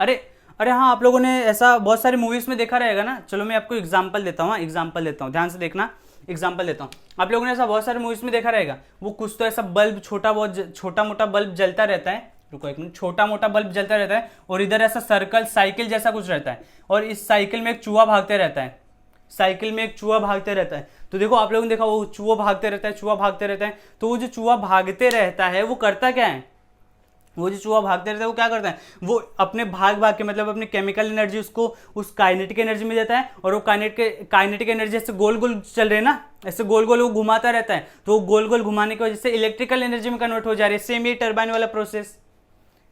अरे हाँ, आप लोगों ने ऐसा बहुत सारी मूवीज में देखा रहेगा ना। चलो मैं आपको एग्जांपल देता हूँ, ध्यान से देखना, एग्जांपल देता हूँ। आप लोगों ने ऐसा बहुत सारे मूवीज में देखा रहेगा, वो कुछ तो ऐसा बल्ब छोटा मोटा बल्ब जलता रहता है, रुको एक मिनट, छोटा मोटा बल्ब जलता रहता है और इधर ऐसा सर्कल साइकिल जैसा कुछ रहता है और इस साइकिल में एक चूहा भागते रहता है, साइकिल में एक चूहा भागते रहता है। तो देखो आप लोगों ने देखा वो चूहा भागते रहता है, तो वो जो चूहा भागते रहता है वो करता क्या है, वो जो चूहा भागते रहता है वो क्या करता है, वो अपने भाग के मतलब अपनी केमिकल एनर्जी उसको उस काइनेटिक एनर्जी में देता है और वो काइनेटिक एनर्जी ऐसे गोल गोल चल रहे हैं ना, ऐसे गोल गोल वो घुमाता रहता है, तो वो गोल गोल घुमाने की वजह से इलेक्ट्रिकल एनर्जी में कन्वर्ट हो जा रही है। सेम यही टरबाइन वाला प्रोसेस,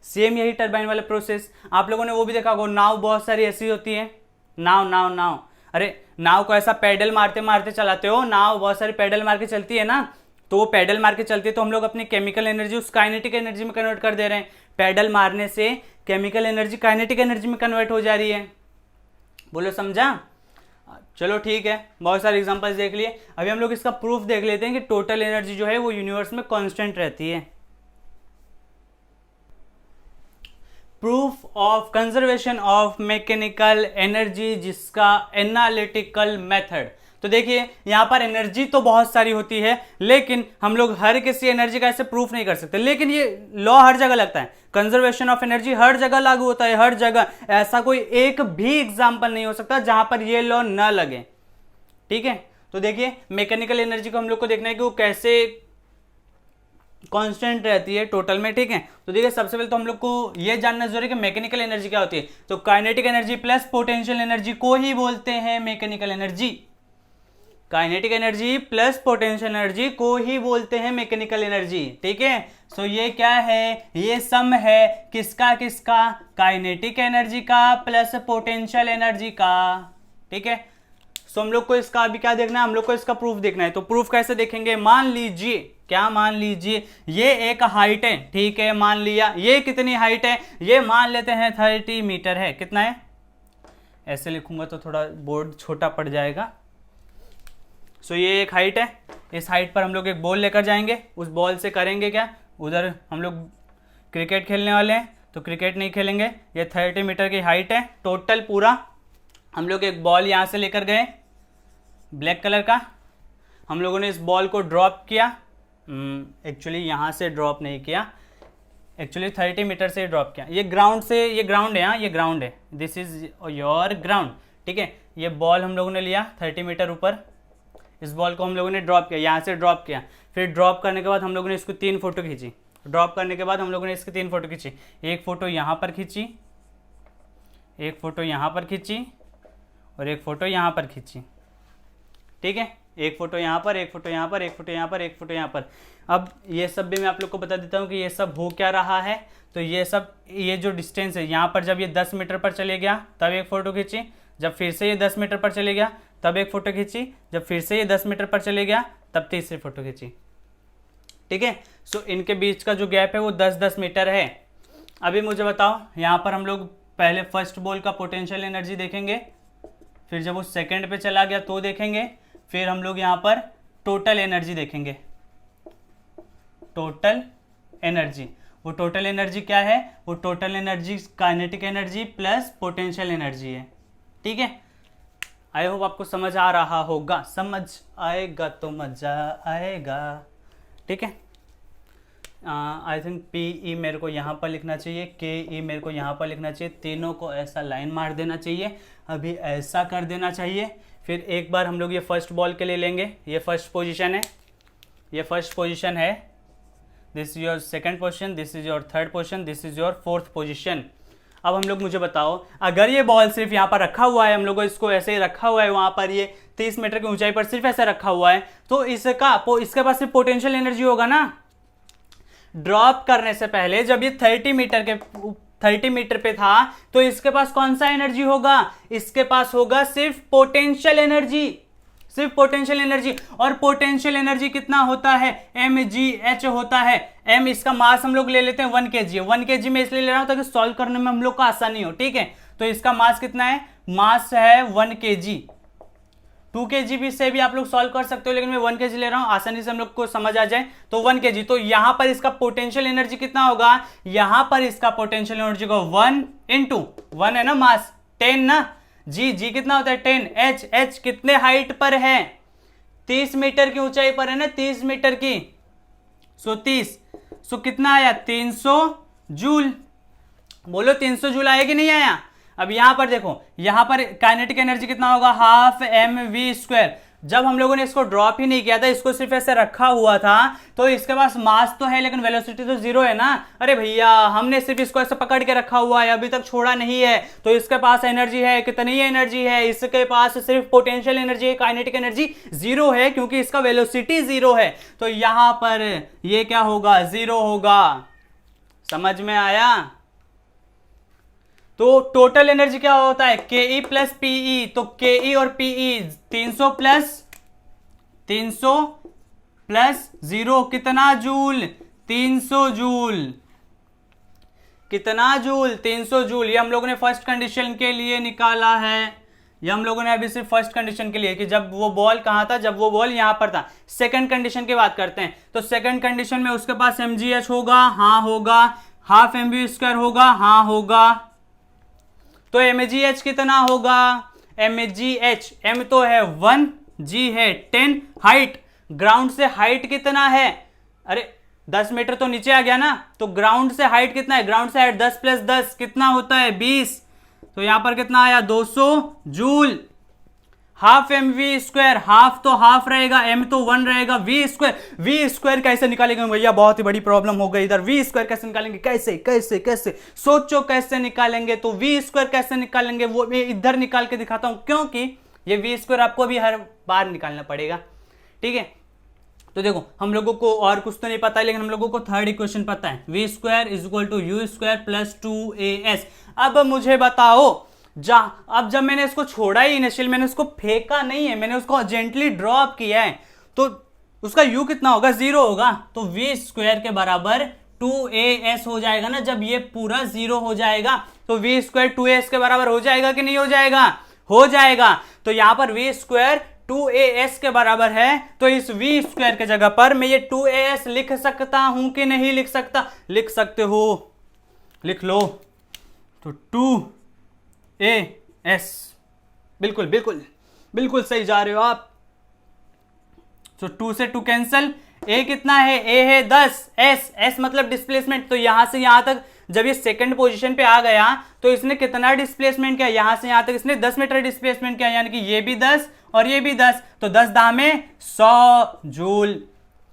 सेम यही टरबाइन वाला प्रोसेस। आप लोगों ने वो भी देखा होगा, नाव बहुत सारी ऐसी होती है, नाव अरे नाव को ऐसा पैडल मारते मारते चलाते हो, नाव बहुत सारी पैडल मार के चलती है ना, तो वो पैडल मार के चलती है, तो हम लोग अपनी केमिकल एनर्जी उस काइनेटिक एनर्जी में कन्वर्ट कर दे रहे हैं। पैडल मारने से केमिकल एनर्जी काइनेटिक एनर्जी में कन्वर्ट हो जा रही है। बोलो समझा, चलो ठीक है, बहुत सारे एग्जांपल्स देख लिए। अभी हम लोग इसका प्रूफ देख लेते हैं कि टोटल एनर्जी जो है वो यूनिवर्स में कांस्टेंट रहती है। Proof of conservation of mechanical energy, जिसका एनालिटिकल मेथड। तो देखिए यहां पर एनर्जी तो बहुत सारी होती है, लेकिन हम लोग हर किसी एनर्जी का ऐसे प्रूफ नहीं कर सकते, लेकिन ये लॉ हर जगह लगता है, कंजर्वेशन ऑफ एनर्जी हर जगह लागू होता है, हर जगह। ऐसा कोई एक भी एग्जाम्पल नहीं हो सकता जहां पर ये लॉ न लगे, ठीक है। तो देखिए मैकेनिकल एनर्जी को हम लोग को देखना है कि वो कैसे कांस्टेंट रहती है टोटल में, ठीक है। तो देखिए सबसे पहले तो हम लोग को ये जानना जरूरी है कि मैकेनिकल एनर्जी क्या होती है। तो kinetic energy plus potential energy को ही बोलते हैं mechanical energy, kinetic energy plus potential energy को ही बोलते हैं मैकेनिकल एनर्जी, ठीक है। सो ये क्या है, ये सम है किसका, काइनेटिक एनर्जी का प्लस पोटेंशियल एनर्जी का, ठीक है। सो हम लोग को इसका अभी क्या देखना है, हम लोग को इसका प्रूफ देखना है। तो प्रूफ कैसे देखेंगे, मान लीजिए ये एक हाइट है, ठीक है, मान लिया। ये कितनी हाइट है, ये मान लेते हैं 30 मीटर है। कितना है, ऐसे लिखूंगा तो थोड़ा बोर्ड छोटा पड़ जाएगा। सो ये एक हाइट है, इस हाइट पर हम लोग एक बॉल लेकर जाएंगे, उस बॉल से करेंगे क्या, उधर हम लोग क्रिकेट खेलने वाले हैं, तो क्रिकेट नहीं खेलेंगे। ये 30 मीटर की हाइट है टोटल पूरा। हम लोग एक बॉल यहाँ से लेकर गए ब्लैक कलर का, हम लोगों ने इस बॉल को ड्रॉप किया, एक्चुअली यहाँ से ड्रॉप नहीं किया, एक्चुअली 30 मीटर से ड्रॉप किया। ये ग्राउंड से, ये ग्राउंड है, यहाँ ये ग्राउंड है, दिस इज योर ग्राउंड, ठीक है। ये बॉल हम लोगों ने लिया 30 मीटर ऊपर, इस बॉल को हम लोगों ने ड्रॉप किया, यहाँ से ड्रॉप किया। फिर ड्रॉप करने के बाद हम लोगों ने इसको 3 फोटो खींची, ड्रॉप करने के बाद हम लोगों ने इसकी 3 फोटो खींची, एक फ़ोटो यहाँ पर खींची, एक फ़ोटो यहाँ पर खींची और एक फ़ोटो यहाँ पर खींची, ठीक है। एक फ़ोटो यहाँ पर, एक फ़ोटो यहाँ पर, एक फ़ोटो यहाँ पर, एक फ़ोटो यहाँ पर। अब ये सब भी मैं आप लोग को बता देता हूँ कि ये सब हो क्या रहा है। तो ये सब, ये जो डिस्टेंस है यहाँ पर, जब ये 10 मीटर पर चले गया तब एक फ़ोटो खींची, जब फिर से ये 10 मीटर पर चले गया तब एक फ़ोटो खींची, जब फिर से ये 10 मीटर पर चले गया तब तीसरी फ़ोटो खींची, ठीक है। सो इनके बीच का जो गैप है वो 10-10 मीटर है। अभी मुझे बताओ, यहाँ पर हम लोग पहले फर्स्ट बॉल का पोटेंशियल एनर्जी देखेंगे, फिर जब वो सेकंड पे चला गया तो देखेंगे, फिर हम लोग यहाँ पर टोटल एनर्जी देखेंगे। टोटल एनर्जी, वो टोटल एनर्जी क्या है? वो total energy kinetic energy plus potential energy है, ठीक है। आई होप आपको समझ आ रहा होगा, समझ आएगा तो मजा आएगा, ठीक है। आई थिंक पी मेरे को यहाँ पर लिखना चाहिए, के मेरे को यहाँ पर लिखना चाहिए, तीनों को ऐसा लाइन मार देना चाहिए, अभी ऐसा कर देना चाहिए। फिर एक बार हम लोग ये फर्स्ट बॉल के लिए लेंगे, ये फर्स्ट पोजीशन है, ये फर्स्ट पोजीशन है, this is your second position, this is your third position, this is your fourth position. अब हम लोग, मुझे बताओ, अगर ये बॉल सिर्फ यहाँ पर रखा हुआ है, हम लोग को इसको ऐसे ही रखा हुआ है, वहाँ पर ये 30 मीटर की ऊंचाई पर सिर्फ ऐसे रखा हुआ है, तो इसके पास सिर्फ पोटेंशियल एनर्जी होगा ना। ड्रॉप करने से पहले जब ये 30 मीटर पे था तो इसके पास कौन सा एनर्जी होगा? इसके पास होगा सिर्फ पोटेंशियल एनर्जी, सिर्फ पोटेंशियल एनर्जी। और पोटेंशियल एनर्जी कितना होता है? mgh होता है। m इसका मास हम लोग ले लेते हैं 1 kg, 1 kg में इसलिए ले रहा हूं ताकि सॉल्व करने में हम लोग को आसानी हो, ठीक है। तो इसका मास कितना है? मास है 1 kg। 2 kg भी से भी आप लोग सॉल्व कर सकते हो, लेकिन मैं 1 kg ले रहा हूं आसानी से हम लोग को समझ आ जाए, तो 1 kg। तो यहां पर इसका पोटेंशियल एनर्जी कितना होगा? यहां पर इसका पोटेंशियल एनर्जी को 1 इंटू 1 है ना मास, 10 ना, जी कितना होता है 10, h कितने हाइट पर है? 30 मीटर की ऊंचाई पर है ना, 30 मीटर की, सो 30, सो कितना आया? 300 जूल। बोलो 300 जूल आया कि नहीं आया? अब यहां पर देखो, यहां पर काइनेटिक एनर्जी कितना होगा? Half mv²। जब हम लोगों ने इसको ड्रॉप ही नहीं किया था, इसको सिर्फ ऐसे रखा हुआ था, तो इसके पास मास तो है लेकिन वेलोसिटी तो 0 है ना। अरे भैया, हमने सिर्फ इसको ऐसे पकड़ के रखा हुआ है, अभी तक छोड़ा नहीं है, तो इसके पास एनर्जी है, कितनी एनर्जी है? इसके पास सिर्फ पोटेंशियल एनर्जी है, काइनेटिक एनर्जी 0 है, क्योंकि इसका वेलोसिटी 0 है। तो यहां पर ये क्या होगा? 0 होगा। समझ में आया? तो टोटल एनर्जी क्या होता है? के प्लस पीई। तो के और पीई 300 प्लस 0 कितना जूल? 300 जूल। कितना जूल? 300 जूल। ये हम लोगों ने फर्स्ट कंडीशन के लिए निकाला है, ये हम लोगों ने अभी सिर्फ फर्स्ट कंडीशन के लिए, कि जब वो बॉल कहां था? जब वो बॉल यहां पर था। सेकंड कंडीशन की बात करते हैं, तो सेकंड कंडीशन में उसके पास mgh होगा, हाँ होगा, हाफ mv² होगा, हाँ होगा। तो mgh कितना होगा? mgh, m तो है 1, g है 10, हाइट, ग्राउंड से हाइट कितना है? अरे 10 मीटर तो नीचे आ गया ना, तो ग्राउंड से हाइट कितना है? ग्राउंड से हाइट 10 प्लस 10 कितना होता है? 20। तो यहां पर कितना आया? 200 जूल। हाफ mv², हाफ तो हाफ रहेगा, m तो 1 रहेगा, v² कैसे निकालेंगे भैया? बहुत ही बड़ी प्रॉब्लम हो गई इधर। v² कैसे निकालेंगे? कैसे सोचो कैसे निकालेंगे? तो v² कैसे निकालेंगे वो मैं इधर निकाल के दिखाता हूं, क्योंकि ये v² आपको भी हर बार निकालना पड़ेगा, ठीक है। तो देखो, हम लोगों को और कुछ तो नहीं पता है, लेकिन हम लोगों को थर्ड इक्वेशन पता है, v² = u² + 2as। अब मुझे बताओ, अब जब मैंने इसको छोड़ा ही इनिशियल, मैंने उसको फेंका नहीं है, मैंने उसको जेंटली ड्रॉप किया है, तो उसका u कितना होगा? 0 होगा। तो v² के बराबर 2as हो जाएगा ना। जब ये पूरा 0 हो जाएगा तो v² 2as के बराबर हो जाएगा कि नहीं हो जाएगा? हो जाएगा। तो यहां पर v² 2as के बराबर है, तो इस v² के जगह पर मैं ये 2as लिख सकता हूं कि नहीं लिख सकता? लिख सकते हो, लिख लो। तो 2as, बिल्कुल बिल्कुल बिल्कुल सही जा रहे हो आप। तो 2 से 2 कैंसल, a कितना है, a है 10, s मतलब डिस्प्लेसमेंट। तो यहां से यहां तक जब ये सेकंड पोजीशन पे आ गया तो इसने कितना डिस्प्लेसमेंट किया, यहां से यहां तक इसने 10 मीटर डिस्प्लेसमेंट किया, यानी कि ये भी 10 और ये भी 10, तो 10 दाम में 100 जूल।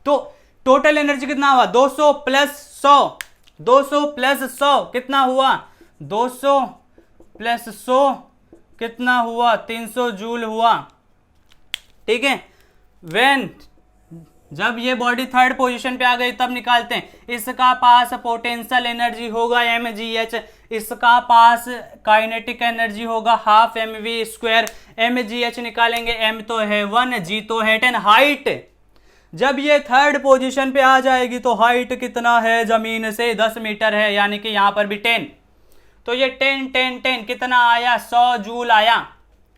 तो टोटल एनर्जी कितना हुआ, 200 प्लस 100, 200 प्लस 100 कितना हुआ, 200 प्लस 100 कितना हुआ, 300 जूल हुआ। ठीक है, वेन जब ये बॉडी थर्ड पोजीशन पे आ गई तब निकालते हैं। इसका पास पोटेंशियल एनर्जी होगा mgh, इसका पास काइनेटिक एनर्जी होगा हाफ mv²। mgh निकालेंगे, m तो है 1, g तो है 10। हाइट जब ये थर्ड पोजीशन पे आ जाएगी तो हाइट कितना है, जमीन से 10 मीटर है, यानी कि यहां पर भी 10। तो ये 10 10 10 कितना आया, 100 जूल आया।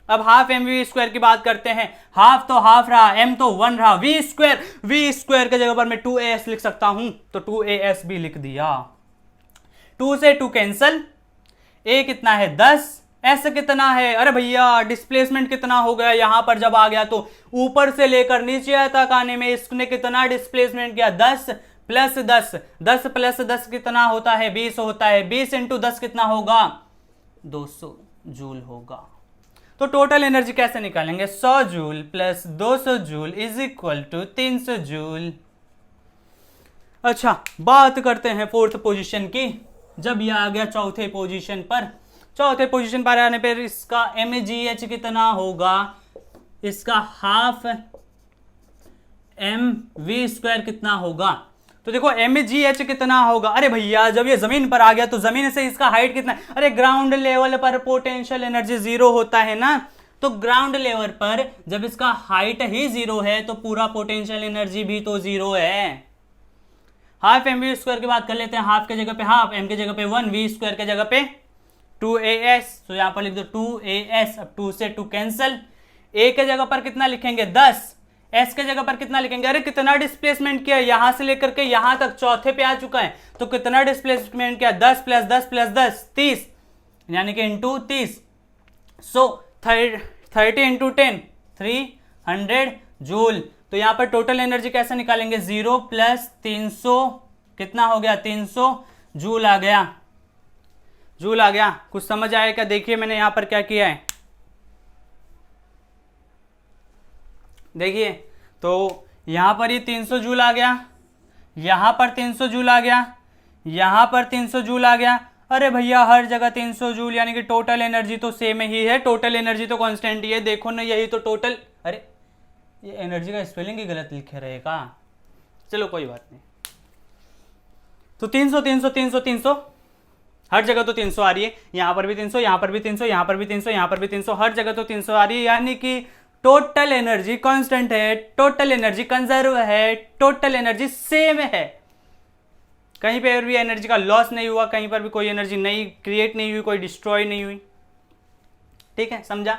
अब हाफ mv² की बात करते हैं। हाफ तो हाफ रहा, m तो 1 रहा, v² के जगह पर मैं 2as लिख सकता हूं, तो 2as भी लिख दिया। 2 से 2 कैंसल, a कितना है 10, s कितना है, अरे भैया डिस्प्लेसमेंट कितना हो गया, यहां पर जब आ गया तो ऊपर से लेकर नीचे तक आने में इसने कितना डिस्प्लेसमेंट किया, 10 प्लस 10, 10 प्लस 10 कितना होता है, 20 होता है, 20 इंटू 10 कितना होगा, 200 जूल होगा। तो टोटल एनर्जी कैसे निकालेंगे, 100 joule plus 200 joule is equal to 300 joule. अच्छा, बात करते हैं फोर्थ पोजीशन की। जब ये आ गया चौथे पोजीशन पर, चौथे पोजीशन पर आने पर इसका mgh कितना होगा, इसका हाफ mv² कितना होगा। तो देखो mgh कितना होगा, अरे भैया जब ये जमीन पर आ गया तो जमीन से इसका हाइट कितना है, अरे ग्राउंड लेवल पर पोटेंशियल एनर्जी 0 होता है ना, तो ग्राउंड लेवल पर जब इसका हाइट ही 0 है तो पूरा पोटेंशियल एनर्जी भी तो 0 है। हाफ mv² की बात कर लेते हैं। हाफ के जगह पे हाफ, m के जगह पे 1, v² के जगह पे 2as, तो यहां पर लिख दो 2as। अब 2 से 2 कैंसल, a के जगह पर कितना लिखेंगे 10, s के जगह पर कितना लिखेंगे, अरे कितना डिस्प्लेसमेंट किया, यहां से लेकर के यहां तक चौथे पे आ चुका है, तो कितना डिस्प्लेसमेंट किया, 10 प्लस 10 प्लस 10 30, यानी कि इंटू 30। सो 30 इंटू 10 300 जूल। तो यहां पर टोटल एनर्जी कैसे निकालेंगे, 0 प्लस 300 कितना हो गया, 300 जूल आ गया, जूल आ गया। कुछ समझ आया क्या, देखिए मैंने यहां पर क्या किया है, देखिए तो यहां पर ये 300 जूल आ गया, यहां पर 300 जूल आ गया, यहां पर 300 जूल आ गया। अरे भैया हर जगह 300 जूल, यानी कि टोटल एनर्जी तो सेम ही है, टोटल एनर्जी तो कांस्टेंट ही है, देखो ना यही तो टोटल, अरे ये एनर्जी का स्पेलिंग ही गलत लिखे रहेगा, चलो कोई बात नहीं। तो 300 300 300 300 हर जगह तो 300 आ रही है, यहां पर भी 300, यहां पर भी 300, यहां पर भी 300, यहां पर भी 300, हर जगह तो 300 आ रही है, यानी कि टोटल एनर्जी कांस्टेंट है, टोटल एनर्जी कंजर्व है, टोटल एनर्जी सेम है, कहीं पर भी एनर्जी का लॉस नहीं हुआ, कहीं पर भी कोई एनर्जी नहीं क्रिएट नहीं हुई, कोई डिस्ट्रॉय नहीं हुई। ठीक है, समझा।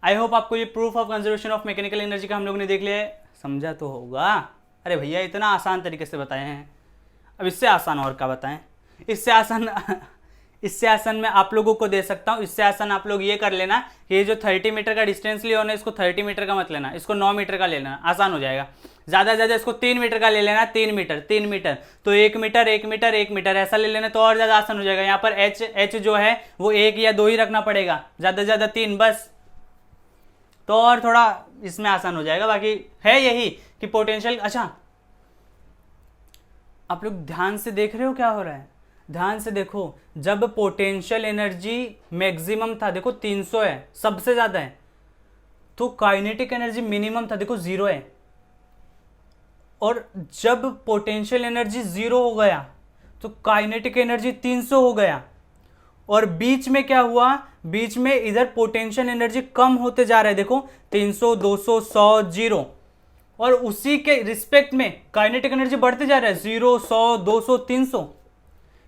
आई होप आपको ये proof of conservation of mechanical energy का हम लोग ने देख लिया है, समझा तो होगा। अरे भैया इतना आसान तरीके से बताए हैं, अब इससे आसान और क्या बताएं, इससे आसान मैं आप लोगों को दे सकता हूं। इससे आसान आप लोग ये कर लेना, ये जो 30 मीटर का डिस्टेंस लिया होना, इसको 30 मीटर का मत लेना, इसको 9 मीटर का ले लेना, आसान हो जाएगा। ज्यादा से ज्यादा इसको 3 मीटर का ले लेना, 3 मीटर 3 मीटर, तो 1 मीटर 1 मीटर 1 मीटर ऐसा ले लेना, तो और ज्यादा आसान हो जाएगा। यहाँ पर एच जो है वो 1 या 2 ही रखना पड़ेगा, ज्यादा से ज्यादा 3 बस, तो और थोड़ा इसमें आसान हो जाएगा। बाकी है यही कि पोटेंशियल, अच्छा आप लोग ध्यान से देख रहे हो क्या हो रहा है, ध्यान से देखो। जब पोटेंशियल एनर्जी मैक्सिमम था, देखो 300 है, सबसे ज्यादा है, तो काइनेटिक एनर्जी मिनिमम था, देखो 0 है। और जब पोटेंशियल एनर्जी 0 हो गया तो काइनेटिक एनर्जी 300 हो गया, और बीच में क्या हुआ, बीच में इधर पोटेंशियल एनर्जी कम होते जा रहा है, देखो 300 200 100 0, और उसी के रिस्पेक्ट में काइनेटिक एनर्जी बढ़ते जा रहा है, 0 100 200 300।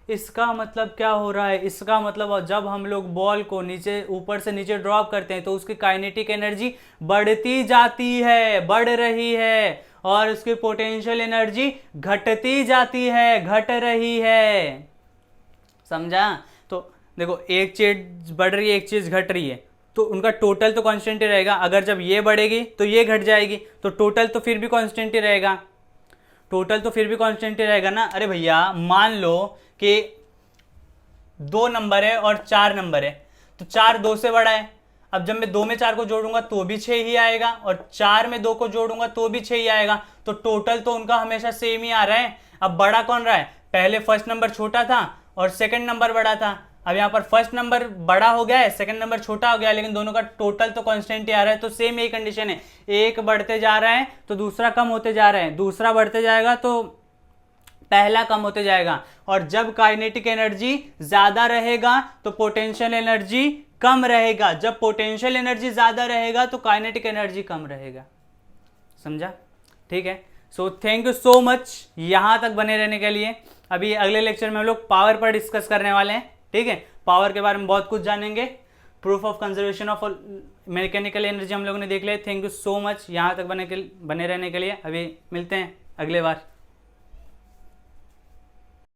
इसका मतलब क्या हो रहा है, इसका मतलब जब हम लोग बॉल को नीचे ऊपर से नीचे ड्रॉप करते हैं तो उसकी काइनेटिक एनर्जी बढ़ती जाती है, बढ़ रही है, और उसकी पोटेंशियल एनर्जी घटती जाती है, घट रही है। समझा? तो देखो एक चीज बढ़ रही है, एक चीज घट रही है, तो उनका टोटल तो कांस्टेंट ही रहेगा। अगर जब ये बढ़ेगी तो ये घट जाएगी, तो टोटल तो फिर भी कांस्टेंट ही रहेगा, टोटल तो फिर भी कांस्टेंट ही रहेगा ना। अरे भैया मान लो कि 2 नंबर है और 4 नंबर है, तो 4 2 से बड़ा है। अब जब मैं 2 में 4 को जोड़ूंगा तो भी 6 ही आएगा, और 4 में 2 को जोड़ूंगा तो भी 6 ही आएगा, तो टोटल तो उनका हमेशा सेम ही आ रहा है। अब बड़ा कौन रहा है? पहले फर्स्ट नंबर छोटा था और सेकंड नंबर बड़ा था। अब यहाँ पर फर्स्ट नंबर बड़ा हो गया है, सेकंड नंबर छोटा हो गया, लेकिन दोनों का टोटल तो कांस्टेंट ही आ रहा है। तो सेम यही कंडीशन है, एक बढ़ते जा रहा है तो दूसरा कम होते जा रहा है, दूसरा बढ़ते जाएगा तो पहला कम होते जाएगा। और जब काइनेटिक एनर्जी ज्यादा रहेगा तो पोटेंशियल एनर्जी कम रहेगा, जब पोटेंशियल एनर्जी ज्यादा रहेगा तो काइनेटिक एनर्जी कम रहेगा। समझा? ठीक है। So thank you so much यहां तक बने रहने के लिए। अभी अगले लेक्चर में हम लोग पावर पर डिस्कस करने वाले हैं। ठीक है, पावर के बारे में बहुत कुछ जानेंगे। Proof of conservation of mechanical energy हम लोगों ने देख लिया। थैंक यू सो मच यहां तक बने रहने के लिए। अभी मिलते हैं अगले बार।